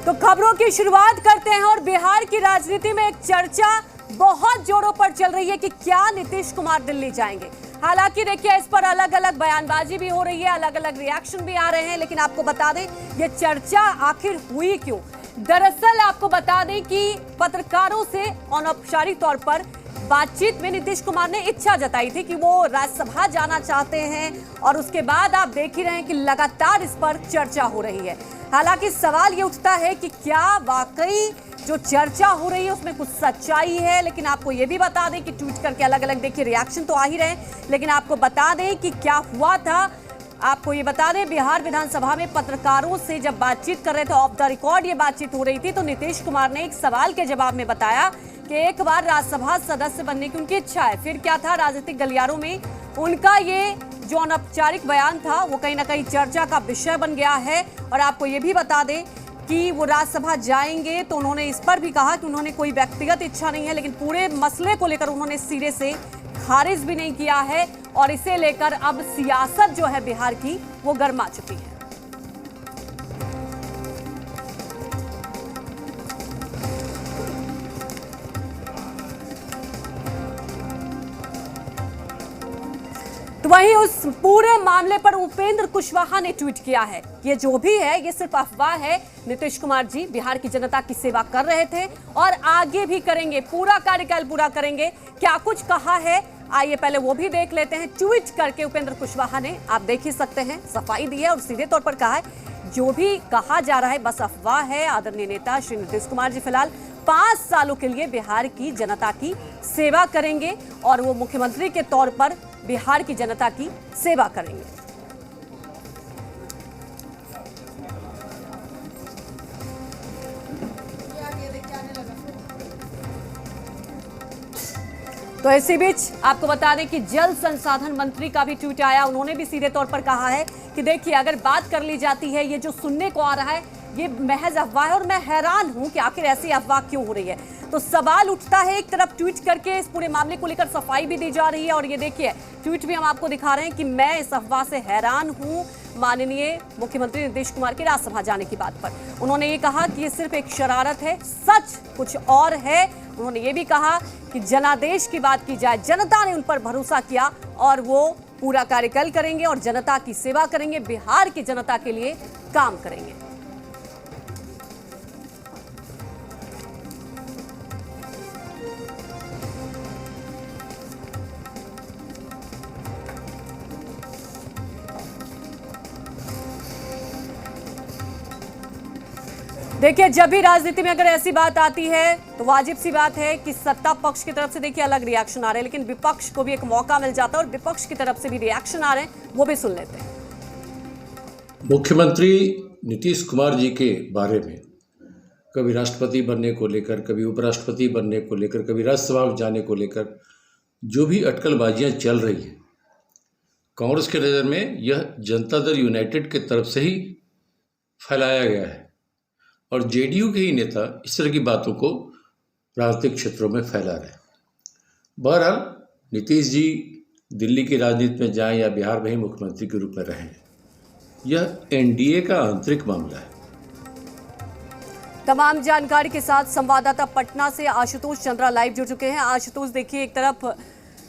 तो खबरों की शुरुआत करते हैं और बिहार की राजनीति में एक चर्चा बहुत जोरों पर चल रही है कि क्या नीतीश कुमार दिल्ली जाएंगे। हालांकि देखिए इस पर अलग अलग बयानबाजी भी हो रही है, अलग अलग रिएक्शन भी आ रहे हैं, लेकिन आपको बता दें ये चर्चा आखिर हुई क्यों। दरअसल आपको बता दें कि पत्रकारों से अनौपचारिक तौर पर बातचीत में नीतीश कुमार ने इच्छा जताई थी कि वो राज्यसभा जाना चाहते हैं और उसके बाद आप देख ही रहे हैं कि लगातार इस पर चर्चा हो रही है। हालांकि सवाल ये उठता है कि क्या वाकई जो चर्चा हो रही है उसमें कुछ सच्चाई है, लेकिन आपको ये भी बता दें कि ट्वीट करके अलग अलग देखिए रिएक्शन तो आ ही रहे, लेकिन आपको बता दें कि क्या हुआ था। आपको ये बता दें बिहार विधानसभा में पत्रकारों से जब बातचीत कर रहे थे, ऑफ द रिकॉर्ड ये बातचीत हो रही थी, तो नीतीश कुमार ने एक सवाल के जवाब में बताया कि एक बार राज्यसभा सदस्य बनने की उनकी इच्छा है। फिर क्या था, राजनीतिक गलियारों में उनका ये जो अनौपचारिक बयान था वो कहीं ना कहीं चर्चा का विषय बन गया है। और आपको ये भी बता दें कि वो राज्यसभा जाएंगे तो उन्होंने इस पर भी कहा कि उन्होंने कोई व्यक्तिगत इच्छा नहीं है, लेकिन पूरे मसले को लेकर उन्होंने सिरे से खारिज भी नहीं किया है और इसे लेकर अब सियासत जो है बिहार की वो गर्मा चुकी है। तो वहीं उस पूरे मामले पर उपेंद्र कुशवाहा ने ट्वीट किया है, ये जो भी है ये सिर्फ अफवाह है। नीतीश कुमार जी बिहार की जनता की सेवा कर रहे थे और आगे भी करेंगे, पूरा कार्यकाल पूरा करेंगे। क्या कुछ कहा है आइए पहले वो भी देख लेते हैं। ट्वीट करके उपेंद्र कुशवाहा ने, आप देख ही सकते हैं, सफाई दी है और सीधे तौर पर कहा है जो भी कहा जा रहा है बस अफवाह है। आदरणीय नेता श्री नीतीश कुमार जी फिलहाल 5 सालों के लिए बिहार की जनता की सेवा करेंगे और वो मुख्यमंत्री के तौर पर बिहार की जनता की सेवा करेंगे। तो इसी बीच आपको बता दें कि जल संसाधन मंत्री का भी ट्वीट आया। उन्होंने भी सीधे तौर पर कहा है कि देखिए अगर बात कर ली जाती है, ये जो सुनने को आ रहा है ये महज अफवाह है और मैं हैरान हूं कि आखिर ऐसी अफवाह क्यों हो रही है। तो सवाल उठता है, एक तरफ ट्वीट करके इस पूरे मामले को लेकर सफाई भी दी जा रही है और ये देखिए ट्वीट भी हम आपको दिखा रहे हैं कि मैं इस अफवाह से हैरान हूं माननीय मुख्यमंत्री नीतीश कुमार के राज्यसभा जाने की बात पर। उन्होंने ये कहा कि ये सिर्फ एक शरारत है, सच कुछ और है। उन्होंने ये भी कहा कि जनादेश की बात की जाए, जनता ने उन पर भरोसा किया और वो पूरा कार्यकाल करेंगे और जनता की सेवा करेंगे, बिहार की जनता के लिए काम करेंगे। देखिए जब भी राजनीति में अगर ऐसी बात आती है तो वाजिब सी बात है कि सत्ता पक्ष की तरफ से देखिए अलग रिएक्शन आ रहे हैं, लेकिन विपक्ष को भी एक मौका मिल जाता है और विपक्ष की तरफ से भी रिएक्शन आ रहे हैं, वो भी सुन लेते हैं। मुख्यमंत्री नीतीश कुमार जी के बारे में कभी राष्ट्रपति बनने को लेकर, कभी उपराष्ट्रपति बनने को लेकर, कभी राज्यसभा जाने को लेकर जो भी अटकलबाजियां चल रही हैं, कांग्रेस के नज़र में यह जनता दल यूनाइटेड की तरफ से ही फैलाया गया है और जेडीयू के ही नेता इस तरह की बातों को राजनीतिक क्षेत्रों में फैला रहे हैं। बहरहाल नीतीश जी दिल्ली की राजनीति में जाएं या बिहार में ही मुख्यमंत्री के रूप में रहें, यह एनडीए का आंतरिक मामला है। तमाम जानकारी के साथ संवाददाता पटना से आशुतोष चंद्रा लाइव जुड़ चुके हैं। आशुतोष देखिए एक तरफ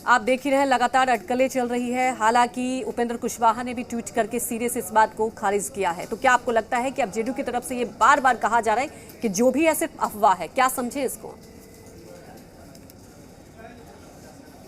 आप देख ही रहे हैं लगातार अटकलें चल रही है, हालांकि उपेंद्र कुशवाहा ने भी ट्वीट करके सीधे से इस बात को खारिज किया है। तो क्या आपको लगता है कि अब जेडीयू की तरफ से ये बार बार कहा जा रहा है कि जो भी है सिर्फ अफवाह है, क्या समझे इसको?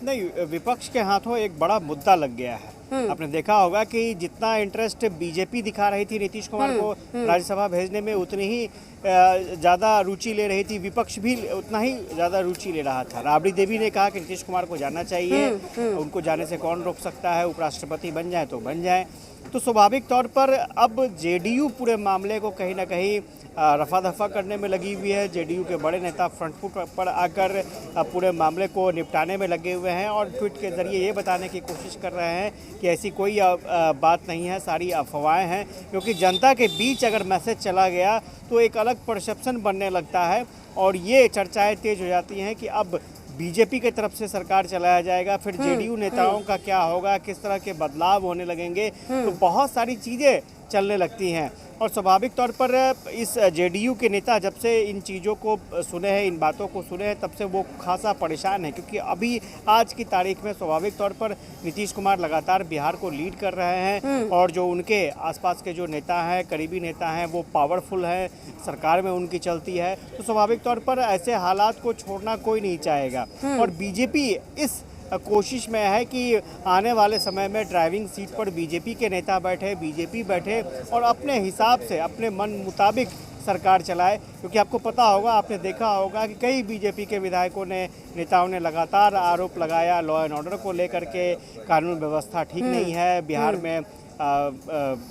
नहीं, विपक्ष के हाथों एक बड़ा मुद्दा लग गया है। आपने देखा होगा कि जितना इंटरेस्ट बीजेपी दिखा रही थी नीतीश कुमार को राज्यसभा भेजने में, उतनी ही ज़्यादा रुचि ले रही थी विपक्ष भी, उतना ही ज़्यादा रुचि ले रहा था। राबड़ी देवी ने कहा कि नीतीश कुमार को जाना चाहिए, उनको जाने से कौन रोक सकता है, उपराष्ट्रपति बन जाए तो बन जाए। तो स्वाभाविक तौर पर अब जेडीयू पूरे मामले को कहीं ना कहीं रफा दफा करने में लगी हुई है। जेडीयू के बड़े नेता फ्रंट फुट पर आकर पूरे मामले को निपटाने में लगे हुए हैं और ट्वीट के जरिए ये बताने की कोशिश कर रहे हैं कि ऐसी कोई बात नहीं है, सारी अफवाहें हैं। क्योंकि जनता के बीच अगर मैसेज चला गया तो एक अलग परसेप्शन बनने लगता है और ये चर्चाएं तेज हो जाती हैं कि अब बीजेपी की तरफ से सरकार चलाया जाएगा, फिर जेडीयू नेताओं का क्या होगा, किस तरह के बदलाव होने लगेंगे। तो बहुत सारी चीज़ें चलने लगती हैं। और स्वाभाविक तौर पर इस जेडीयू के नेता जब से इन चीज़ों को सुने हैं, इन बातों को सुने हैं, तब से वो खासा परेशान है, क्योंकि अभी आज की तारीख में स्वाभाविक तौर पर नीतीश कुमार लगातार बिहार को लीड कर रहे हैं और जो उनके आसपास के जो नेता हैं, करीबी नेता हैं, वो पावरफुल हैं, सरकार में उनकी चलती है, तो स्वाभाविक तौर पर ऐसे हालात को छोड़ना कोई नहीं चाहेगा। और बीजेपी इस कोशिश में है कि आने वाले समय में ड्राइविंग सीट पर बीजेपी के नेता बैठे, बीजेपी बैठे और अपने हिसाब से, अपने मन मुताबिक सरकार चलाए। क्योंकि आपको पता होगा, आपने देखा होगा कि कई बीजेपी के विधायकों ने, नेताओं ने लगातार आरोप लगाया लॉ एंड ऑर्डर को लेकर के, कानून व्यवस्था ठीक नहीं है, बिहार में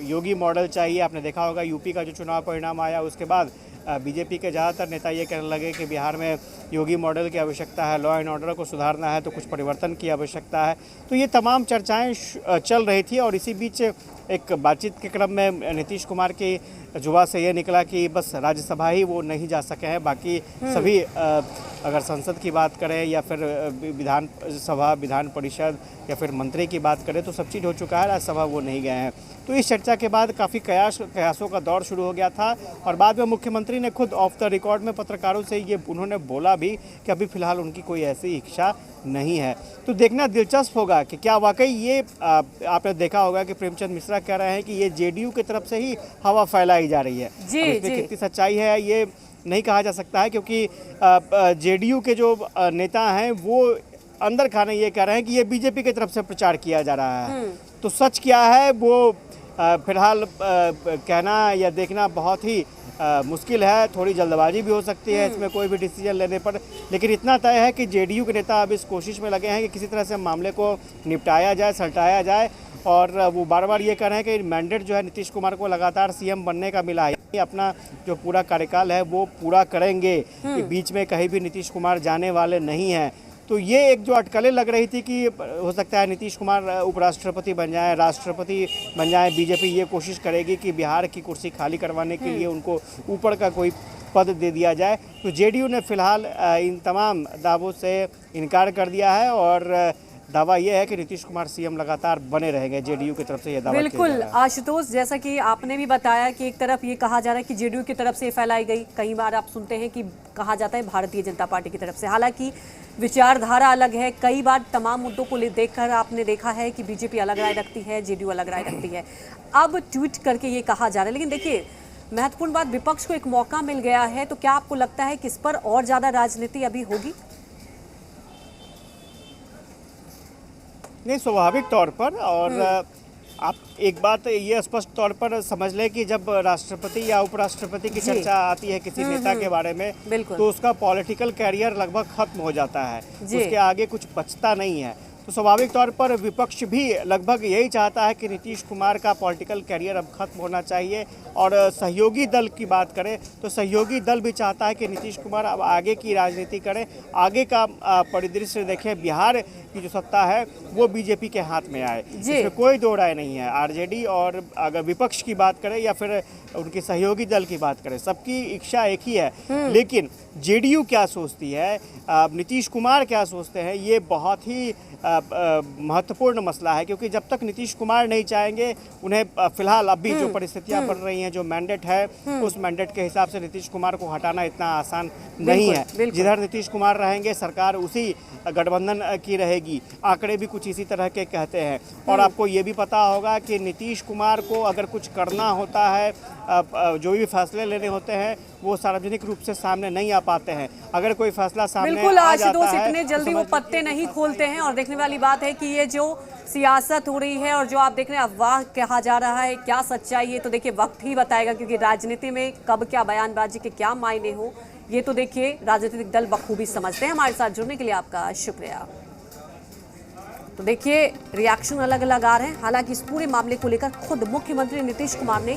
योगी मॉडल चाहिए। आपने देखा होगा यूपी का जो चुनाव परिणाम आया, उसके बाद बीजेपी के ज़्यादातर नेता ये कहने लगे कि बिहार में योगी मॉडल की आवश्यकता है, लॉ एंड ऑर्डर को सुधारना है, तो कुछ परिवर्तन की आवश्यकता है। तो ये तमाम चर्चाएं चल रही थी और इसी बीच एक बातचीत के क्रम में नीतीश कुमार की जुबान से ये निकला कि बस राज्यसभा ही वो नहीं जा सके हैं, बाकी सभी अगर संसद की बात करें या फिर विधान सभा, विधान परिषद या फिर मंत्री की बात करें तो सब चीज़ हो चुका है, राज्यसभा वो नहीं गए हैं। तो इस चर्चा के बाद काफ़ी कयासों का दौर शुरू हो गया था और बाद में मुख्यमंत्री ने खुद ऑफ द रिकॉर्ड में पत्रकारों से ये उन्होंने बोला भी कि अभी फ़िलहाल उनकी कोई ऐसी इच्छा नहीं है। तो देखना दिलचस्प होगा कि क्या वाकई ये आपने देखा होगा कि प्रेमचंद मिश्रा कह रहे हैं कि ये जेडीयू की तरफ से ही हवा फैलाई जा रही है। इसमें कितनी सच्चाई है ये नहीं कहा जा सकता है, क्योंकि जेडीयू के जो नेता हैं वो अंदर खाने ये कह रहे हैं कि ये बीजेपी की तरफ से प्रचार किया जा रहा है। तो सच क्या है वो फिलहाल कहना या देखना बहुत ही मुश्किल है। थोड़ी जल्दबाजी भी हो सकती है इसमें कोई भी डिसीजन लेने पर, लेकिन इतना तय है कि जेडीयू के नेता अब इस कोशिश में लगे हैं कि किसी तरह से मामले को निपटाया जाए, सलटाया जाए। और वो बार बार ये कह रहे हैं कि मैंडेट जो है नीतीश कुमार को लगातार सीएम बनने का मिला है, अपना जो पूरा कार्यकाल है वो पूरा करेंगे, बीच में कहीं भी नीतीश कुमार जाने वाले नहीं हैं। तो ये एक जो अटकलें लग रही थी कि हो सकता है नीतीश कुमार उपराष्ट्रपति बन जाएं, राष्ट्रपति बन जाएं, बीजेपी ये कोशिश करेगी कि बिहार की कुर्सी खाली करवाने के लिए उनको ऊपर का कोई पद दे दिया जाए। तो जेडीयू ने फिलहाल इन तमाम दावों से इनकार कर दिया है और दावा यह है कि नीतीश कुमार सीएम लगातार बने रहेंगे। जेडीयू की तरफ से यह दावा बिल्कुल आशुतोष, जैसा कि आपने भी बताया कि एक तरफ ये कहा जा रहा है कि जेडीयू की तरफ से फैलाई गई, कई बार आप सुनते हैं कि कहा जाता है भारतीय जनता पार्टी की तरफ से, हालांकि विचारधारा अलग है। कई बार तमाम मुद्दों को देखकर आपने देखा है कि बीजेपी अलग राय रखती है, जेडीयू अलग राय रखती है। अब ट्वीट करके ये कहा जा रहा है, लेकिन देखिए महत्वपूर्ण बात, विपक्ष को एक मौका मिल गया है, तो क्या आपको लगता है कि इस पर और ज्यादा राजनीति अभी होगी? नहीं, स्वाभाविक तौर पर। और आप एक बात ये स्पष्ट तौर पर समझ लें कि जब राष्ट्रपति या उपराष्ट्रपति की चर्चा आती है किसी नेता के बारे में, तो उसका पॉलिटिकल कैरियर लगभग खत्म हो जाता है, उसके आगे कुछ बचता नहीं है। तो स्वाभाविक तौर पर विपक्ष भी लगभग यही चाहता है कि नीतीश कुमार का पॉलिटिकल कैरियर अब खत्म होना चाहिए। और सहयोगी दल की बात करें तो सहयोगी दल भी चाहता है कि नीतीश कुमार अब आगे की राजनीति करें, आगे का परिदृश्य देखें, बिहार की जो सत्ता है वो बीजेपी के हाथ में आए, इसमें कोई दो राय नहीं है। आरजेडी और अगर विपक्ष की बात करें या फिर उनके सहयोगी दल की बात करें, सबकी इच्छा एक ही है। लेकिन जेडीयू क्या सोचती है, नीतीश कुमार क्या सोचते हैं, ये बहुत ही महत्वपूर्ण मसला है। क्योंकि जब तक नीतीश कुमार नहीं चाहेंगे, उन्हें फिलहाल अभी जो परिस्थितियां बन रही हैं, जो मैंडेट है, उस मैंडेट के हिसाब से नीतीश कुमार को हटाना इतना आसान नहीं है। जिधर नीतीश कुमार रहेंगे सरकार उसी गठबंधन की रहेगी। आंकड़े भी कुछ इसी तरह के कहते हैं। और आपको ये भी पता होगा कि नीतीश कुमार को अगर कुछ करना होता है, जो भी फैसले लेने होते हैं, वो सार्वजनिक रूप से सामने नहीं आ पाते हैं। अगर कोई फैसला सामने आ जाता है, इतने जल्दी वो पत्ते नहीं खोलते हैं। और देखने वाली बात है कि ये जो सियासत हो रही है और जो आप देख रहे हैं अफवाह कहा जा रहा है, क्या सच्चाई है तो देखिए वक्त ही बताएगा। क्योंकि राजनीति में कब क्या बयानबाजी के क्या मायने हो, ये तो देखिए राजनीतिक दल बखूबी समझते हैं। हमारे साथ जुड़ने के लिए आपका शुक्रिया। तो देखिए रिएक्शन अलग अलग आ रहे हैं। हालांकि इस पूरे मामले को लेकर खुद मुख्यमंत्री नीतीश कुमार ने